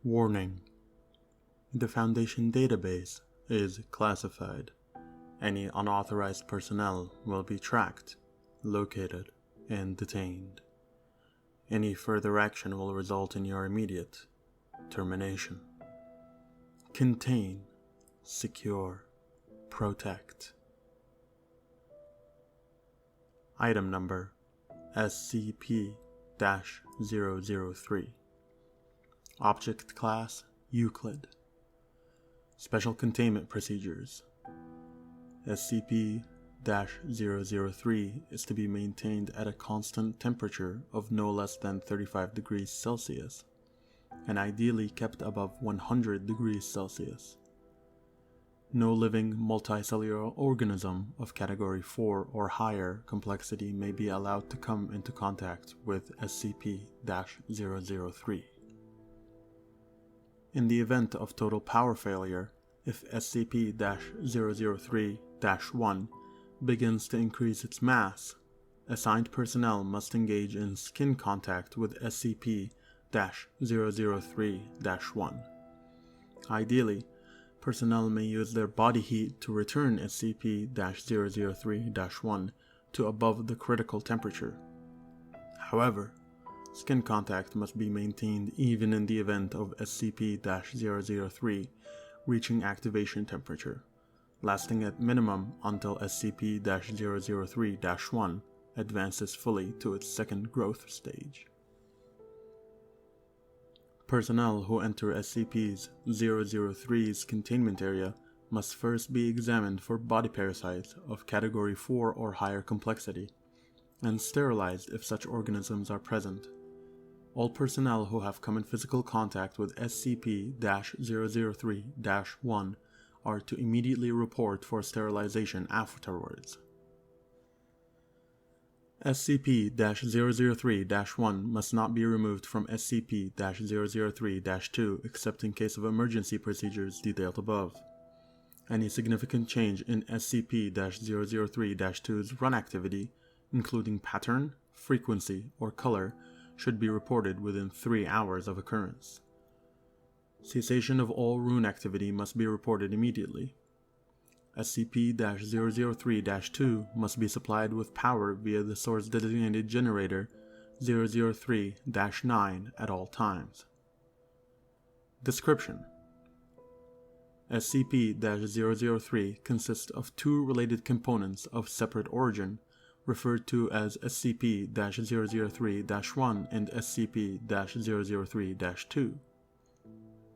Warning: the Foundation database is classified. Any unauthorized personnel will be tracked, located, and detained. Any further action will result in your immediate termination. Contain, secure, protect. Item number SCP-003. Object Class Euclid. Special Containment Procedures. SCP-003 is to be maintained at a constant temperature of no less than 35 degrees Celsius, and ideally kept above 100 degrees Celsius. No living multicellular organism of Category 4 or higher complexity may be allowed to come into contact with SCP-003. In the event of total power failure, if SCP-003-1 begins to increase its mass, assigned personnel must engage in skin contact with SCP-003-1. Ideally, personnel may use their body heat to return SCP-003-1 to above the critical temperature. However, skin contact must be maintained even in the event of SCP-003 reaching activation temperature, lasting at minimum until SCP-003-1 advances fully to its second growth stage. Personnel who enter SCP-003's containment area must first be examined for body parasites of Category 4 or higher complexity, and sterilized if such organisms are present. All personnel who have come in physical contact with SCP-003-1 are to immediately report for sterilization afterwards. SCP-003-1 must not be removed from SCP-003-2 except in case of emergency procedures detailed above. Any significant change in SCP-003-2's run activity, including pattern, frequency, or color, should be reported within 3 hours of occurrence. Cessation of all rune activity must be reported immediately. SCP-003-2 must be supplied with power via the source-designated generator 003-9 at all times. Description: SCP-003 consists of 2 related components of separate origin, referred to as SCP-003-1 and SCP-003-2.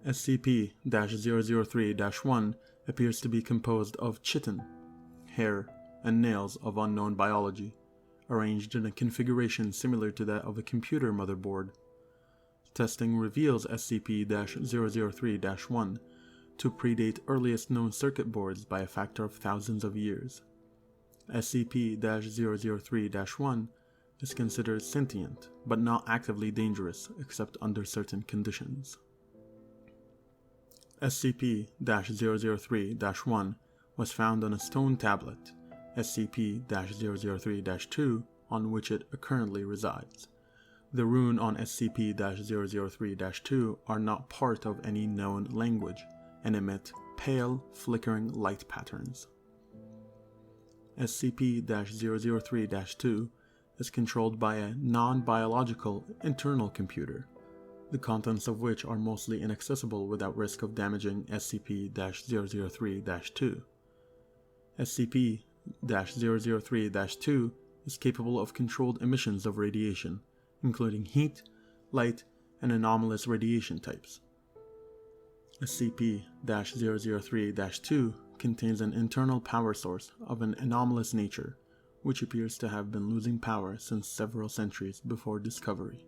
SCP-003-1 appears to be composed of chitin, hair, and nails of unknown biology, arranged in a configuration similar to that of a computer motherboard. Testing reveals SCP-003-1 to predate earliest known circuit boards by a factor of thousands of years. SCP-003-1 is considered sentient, but not actively dangerous except under certain conditions. SCP-003-1 was found on a stone tablet, SCP-003-2, on which it currently resides. The rune on SCP-003-2 are not part of any known language and emit pale, flickering light patterns. SCP-003-2 is controlled by a non-biological internal computer, the contents of which are mostly inaccessible without risk of damaging SCP-003-2. SCP-003-2 is capable of controlled emissions of radiation, including heat, light, and anomalous radiation types. SCP-003-2 contains an internal power source of an anomalous nature, which appears to have been losing power since several centuries before discovery.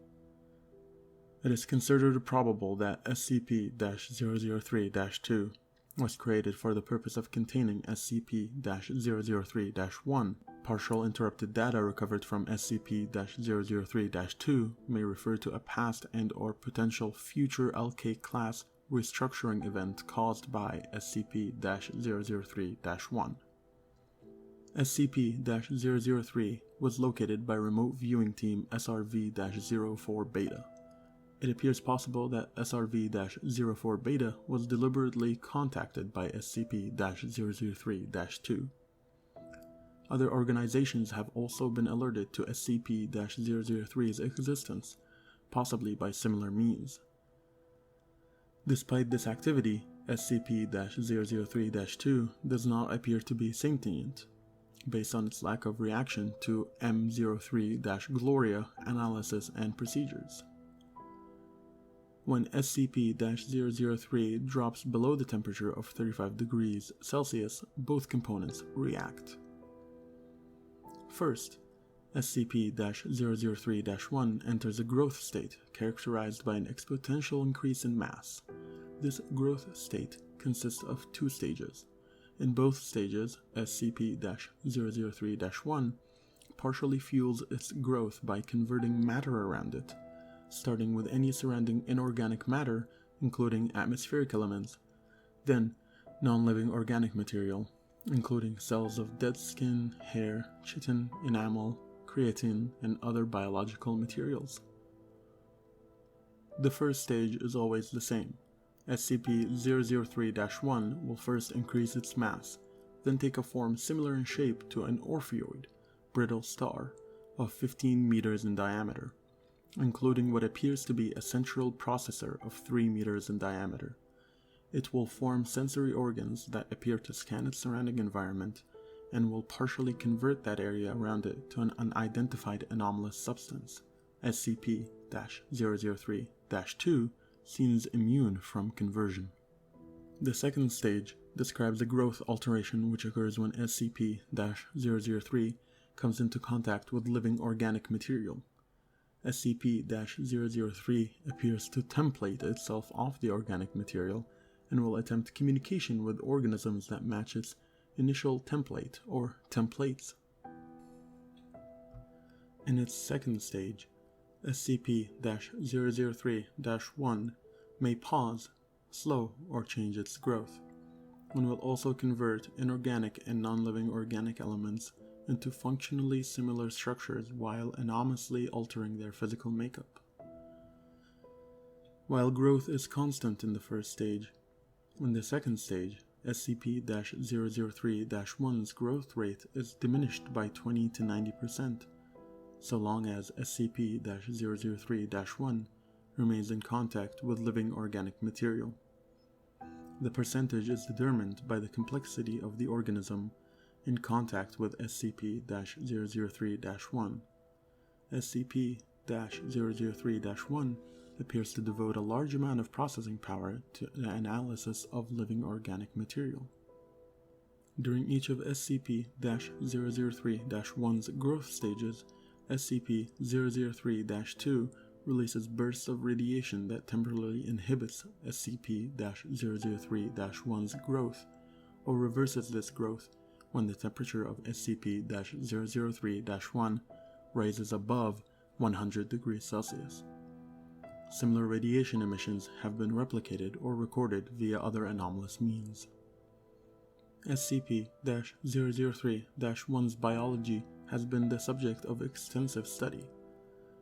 It is considered probable that SCP-003-2 was created for the purpose of containing SCP-003-1. Partial interrupted data recovered from SCP-003-2 may refer to a past and/or potential future LK-class restructuring event caused by SCP-003-1. SCP-003 was located by Remote Viewing Team SRV-04 Beta. It appears possible that SRV-04 Beta was deliberately contacted by SCP-003-2. Other organizations have also been alerted to SCP-003's existence, possibly by similar means. Despite this activity, SCP-003-2 does not appear to be sentient, based on its lack of reaction to M03-Gloria analysis and procedures. When SCP-003 drops below the temperature of 35 degrees Celsius, both components react. First, SCP-003-1 enters a growth state characterized by an exponential increase in mass. This growth state consists of two stages. In both stages, SCP-003-1 partially fuels its growth by converting matter around it, starting with any surrounding inorganic matter, including atmospheric elements, then non-living organic material, including cells of dead skin, hair, chitin, enamel, creatine, and other biological materials. The first stage is always the same. SCP-003-1 will first increase its mass, then take a form similar in shape to an Orpheoid, brittle star, of 15 meters in diameter, including what appears to be a central processor of 3 meters in diameter. It will form sensory organs that appear to scan its surrounding environment and will partially convert that area around it to an unidentified anomalous substance. SCP-003-2 seems immune from conversion. The second stage describes a growth alteration which occurs when SCP-003 comes into contact with living organic material. SCP-003 appears to template itself off the organic material and will attempt communication with organisms that match its initial template or templates. In its second stage, SCP-003-1 may pause, slow, or change its growth, and will also convert inorganic and non-living organic elements into functionally similar structures while anomalously altering their physical makeup. While growth is constant in the first stage, in the second stage, SCP-003-1's growth rate is diminished by 20 to 90%, so long as SCP-003-1 remains in contact with living organic material. The percentage is determined by the complexity of the organism in contact with SCP-003-1. SCP-003-1 appears to devote a large amount of processing power to the analysis of living organic material. During each of SCP-003-1's growth stages, SCP-003-2 releases bursts of radiation that temporarily inhibits SCP-003-1's growth, or reverses this growth when the temperature of SCP-003-1 rises above 100 degrees Celsius. Similar radiation emissions have been replicated or recorded via other anomalous means. SCP-003-1's biology has been the subject of extensive study.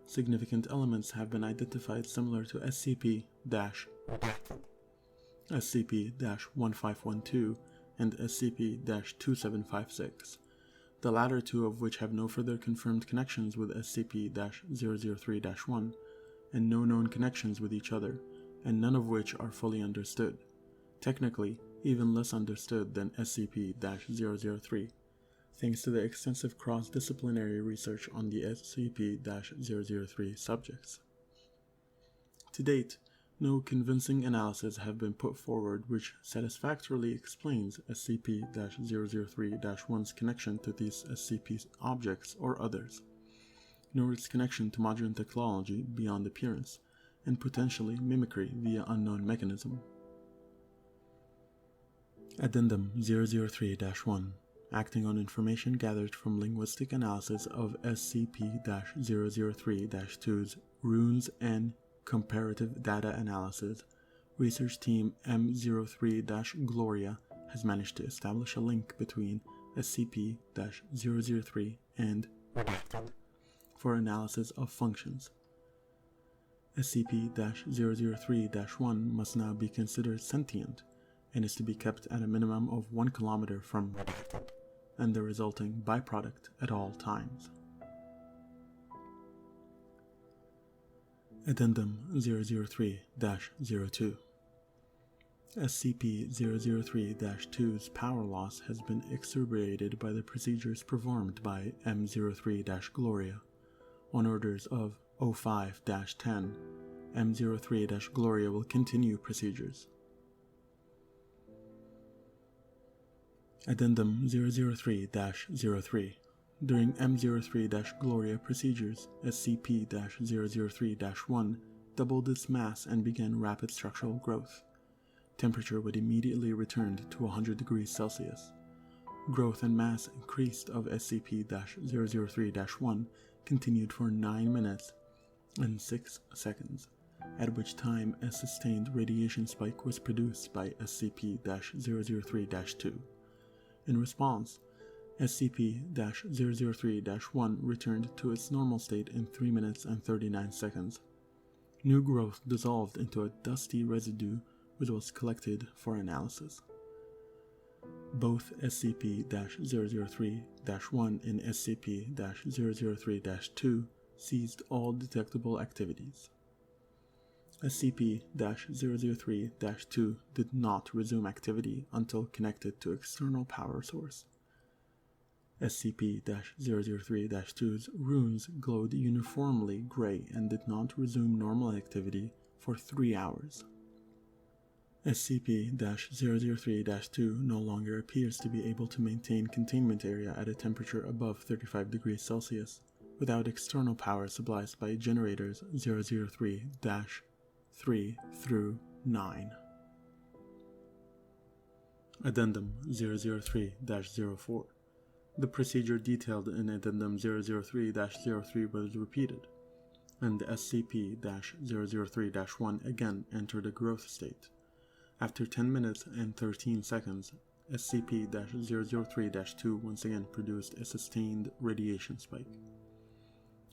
Significant elements have been identified similar to SCP-1512 and SCP-2756, the latter two of which have no further confirmed connections with SCP-003-1, and no known connections with each other, and none of which are fully understood. Technically, even less understood than SCP-003, thanks to the extensive cross-disciplinary research on the SCP-003 subjects. To date, no convincing analyses have been put forward which satisfactorily explains SCP-003-1's connection to these SCP objects or others, nor its connection to modern technology beyond appearance, and potentially mimicry via unknown mechanism. Addendum 003-1, acting on information gathered from linguistic analysis of SCP-003-2's runes and comparative data analysis, research team M03-Gloria has managed to establish a link between SCP-003 and for analysis of functions. SCP-003-1 must now be considered sentient and is to be kept at a minimum of 1 kilometer from redacted and the resulting byproduct at all times. Addendum 003-02. SCP-003-2's power loss has been exacerbated by the procedures performed by M03-Gloria. On orders of O5-10, M03-Gloria will continue procedures. Addendum 003-03. During M03-Gloria procedures, SCP-003-1 doubled its mass and began rapid structural growth. Temperature would immediately return to 100 degrees Celsius. Growth and mass increased of SCP-003-1 continued for 9 minutes and 6 seconds, at which time a sustained radiation spike was produced by SCP-003-2. In response, SCP-003-1 returned to its normal state in 3 minutes and 39 seconds. New growth dissolved into a dusty residue which was collected for analysis. Both SCP-003-1 and SCP-003-2 ceased all detectable activities. SCP-003-2 did not resume activity until connected to external power source. SCP-003-2's runes glowed uniformly gray and did not resume normal activity for 3 hours. SCP-003-2 no longer appears to be able to maintain containment area at a temperature above 35 degrees Celsius without external power supplies by generators 003-3 through 9. Addendum 003-04. The procedure detailed in Addendum 003-03 was repeated, and SCP-003-1 again entered a growth state. After 10 minutes and 13 seconds, SCP-003-2 once again produced a sustained radiation spike.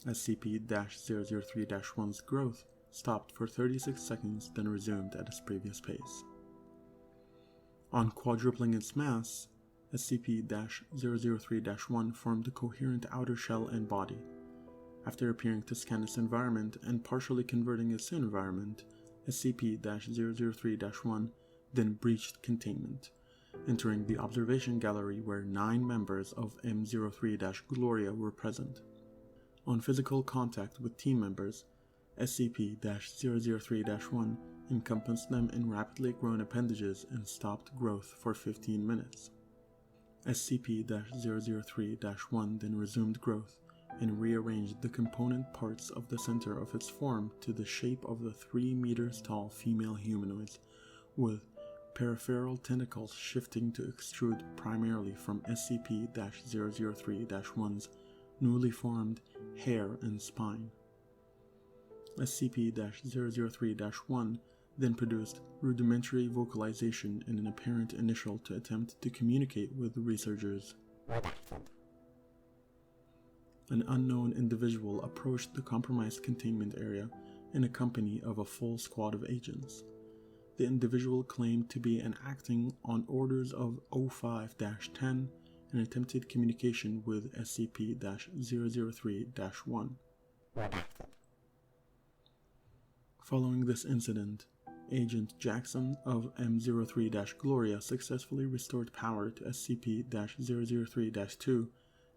SCP-003-1's growth stopped for 36 seconds, then resumed at its previous pace. On quadrupling its mass, SCP-003-1 formed a coherent outer shell and body. After appearing to scan its environment and partially converting its environment, SCP-003-1 then breached containment, entering the observation gallery where 9 members of M03-Gloria were present. On physical contact with team members, SCP-003-1 encompassed them in rapidly grown appendages and stopped growth for 15 minutes. SCP-003-1 then resumed growth and rearranged the component parts of the center of its form to the shape of the 3 meters tall female humanoids, with peripheral tentacles shifting to extrude primarily from SCP-003-1's newly formed hair and spine. SCP-003-1 then produced rudimentary vocalization and an apparent initial to attempt to communicate with researchers. An unknown individual approached the compromised containment area in a company of a full squad of agents. The individual claimed to be acting on orders of O5-10 and attempted communication with SCP-003-1. Following this incident, Agent Jackson of M03-Gloria successfully restored power to SCP-003-2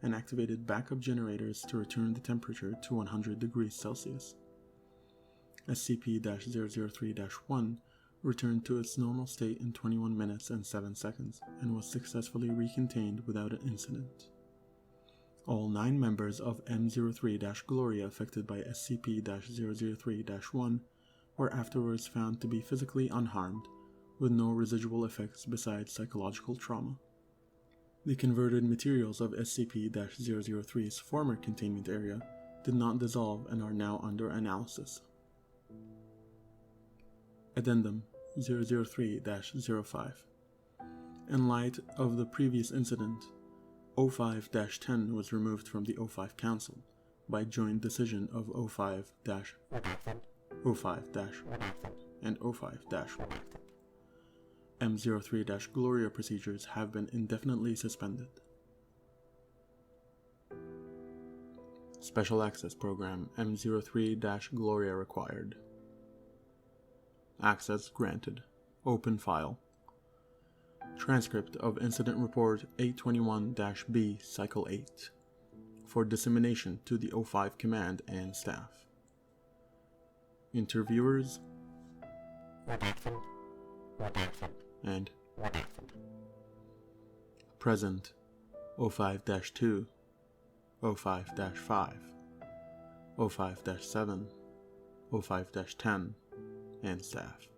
and activated backup generators to return the temperature to 100 degrees Celsius. SCP-003-1 returned to its normal state in 21 minutes and 7 seconds and was successfully recontained without an incident. All 9 members of M03-Gloria affected by SCP-003-1 were afterwards found to be physically unharmed, with no residual effects besides psychological trauma. The converted materials of SCP-003's former containment area did not dissolve and are now under analysis. Addendum 003-05. In light of the previous incident, O5-10 was removed from the O5 Council by joint decision of O5- 05- and 05- M03- Gloria procedures have been indefinitely suspended. Special Access Program M03- Gloria required. Access granted. Open file. Transcript of Incident Report 821-B Cycle 8 for dissemination to the 05 Command and staff. Interviewers and present 05-2, 05-5, 05-7, 05-10, and staff.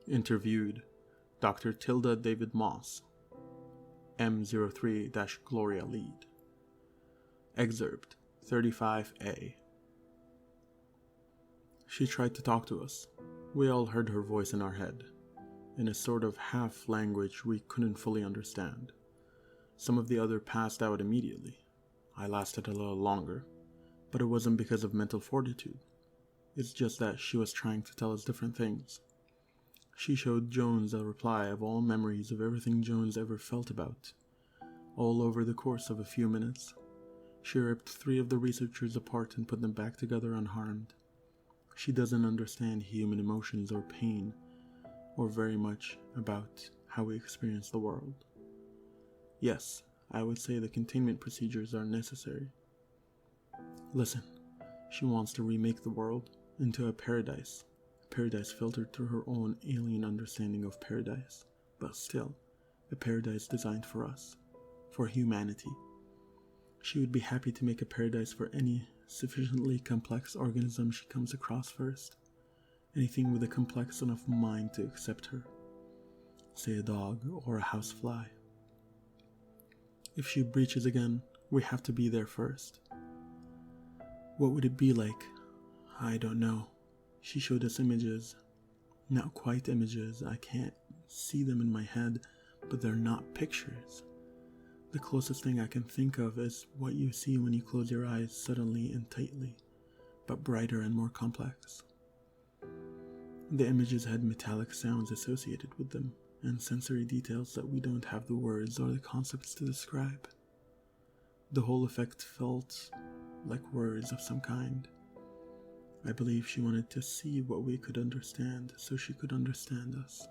Interviewed Dr. Tilda David Moss, M03- Gloria Lead. Excerpt 35A. She tried to talk to us. We all heard her voice in our head, in a sort of half language we couldn't fully understand. Some of the other passed out immediately. I lasted a little longer, but it wasn't because of mental fortitude. It's just that she was trying to tell us different things. She showed Jones a reply of all memories of everything Jones ever felt about, all over the course of a few minutes. She ripped 3 of the researchers apart and put them back together unharmed. She doesn't understand human emotions or pain, or very much about how we experience the world. Yes, I would say the containment procedures are necessary. Listen, she wants to remake the world into a paradise filtered through her own alien understanding of paradise, but still, a paradise designed for us, for humanity. She would be happy to make a paradise for any sufficiently complex organism she comes across first, anything with a complex enough mind to accept her, say a dog or a housefly. If she breaches again, we have to be there first. What would it be like? I don't know. She showed us images. Not quite images, I can't see them in my head, but they're not pictures. The closest thing I can think of is what you see when you close your eyes suddenly and tightly, but brighter and more complex. The images had metallic sounds associated with them, and sensory details that we don't have the words or the concepts to describe. The whole effect felt like words of some kind. I believe she wanted to see what we could understand so she could understand us.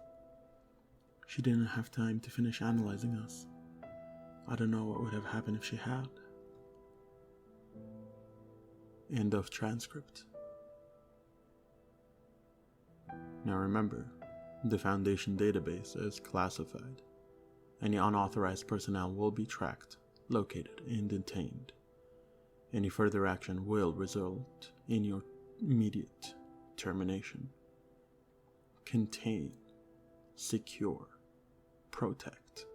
She didn't have time to finish analyzing us. I don't know what would have happened if she had. End of transcript. Now remember, the Foundation database is classified. Any unauthorized personnel will be tracked, located, and detained. Any further action will result in your immediate termination. Contain, secure, protect.